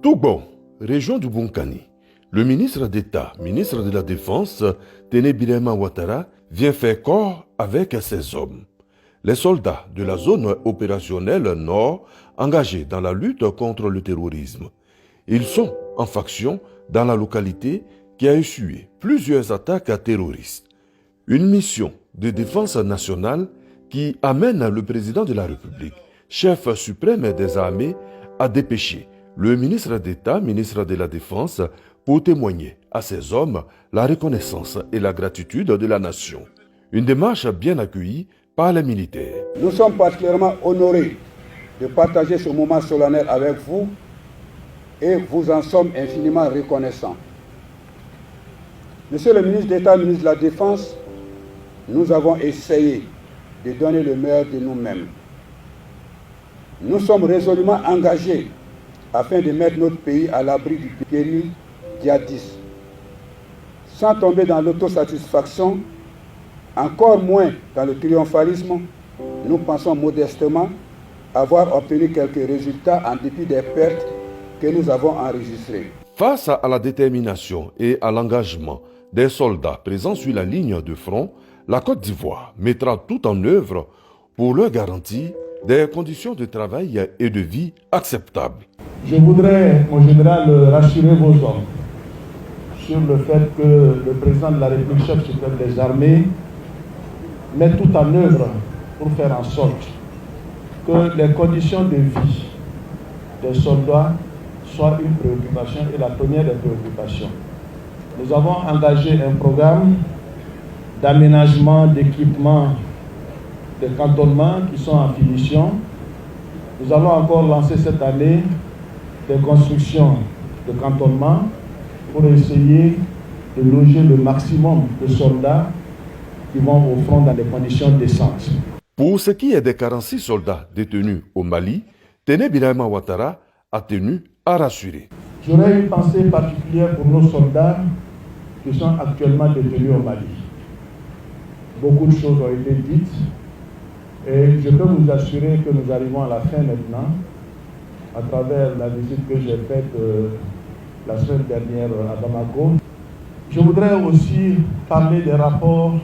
Toubon, région du Bonkani, le ministre d'État, ministre de la Défense, Téné Birahima Ouattara, vient faire corps avec ses hommes. Les soldats de la zone opérationnelle Nord engagés dans la lutte contre le terrorisme. Ils sont en faction dans la localité qui a essuyé plusieurs attaques terroristes. Une mission de défense nationale qui amène le président de la République, chef suprême des armées, à dépêcher le ministre d'État, ministre de la Défense, pour témoigner à ces hommes la reconnaissance et la gratitude de la nation. Une démarche bien accueillie par les militaires. Nous sommes particulièrement honorés de partager ce moment solennel avec vous et vous en sommes infiniment reconnaissants. Monsieur le ministre d'État, ministre de la Défense, nous avons essayé de donner le meilleur de nous-mêmes. Nous sommes résolument engagés afin de mettre notre pays à l'abri du péril djihadiste. Sans tomber dans l'autosatisfaction, encore moins dans le triomphalisme, nous pensons modestement avoir obtenu quelques résultats en dépit des pertes que nous avons enregistrées. Face à la détermination et à l'engagement des soldats présents sur la ligne de front, la Côte d'Ivoire mettra tout en œuvre pour leur garantir des conditions de travail et de vie acceptables. Je voudrais, mon général, rassurer vos hommes sur le fait que le président de la République, chef suprême des armées, met tout en œuvre pour faire en sorte que les conditions de vie des soldats soient une préoccupation et la première des préoccupations. Nous avons engagé un programme d'aménagement, d'équipement, de cantonnement qui sont en finition. Nous allons encore lancer cette année des constructions de cantonnement pour essayer de loger le maximum de soldats qui vont au front dans des conditions décentes. Pour ce qui est des 46 soldats détenus au Mali, Téné Birahima Ouattara a tenu à rassurer. J'aurais une pensée particulière pour nos soldats qui sont actuellement détenus au Mali. Beaucoup de choses ont été dites et je peux vous assurer que nous arrivons à la fin maintenant à travers la visite que j'ai faite la semaine dernière à Bamako. Je voudrais aussi parler des rapports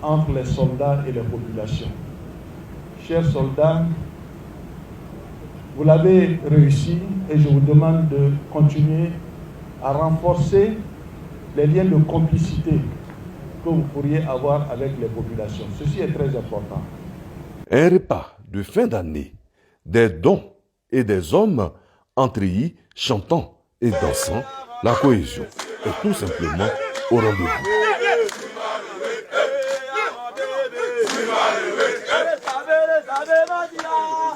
entre les soldats et les populations. Chers soldats, vous l'avez réussi et je vous demande de continuer à renforcer les liens de complicité que vous pourriez avoir avec les populations. Ceci est très important. Un repas de fin d'année, des dons et des hommes entreillis, chantant et dansant, la cohésion est tout simplement au rendez-vous. Sabe,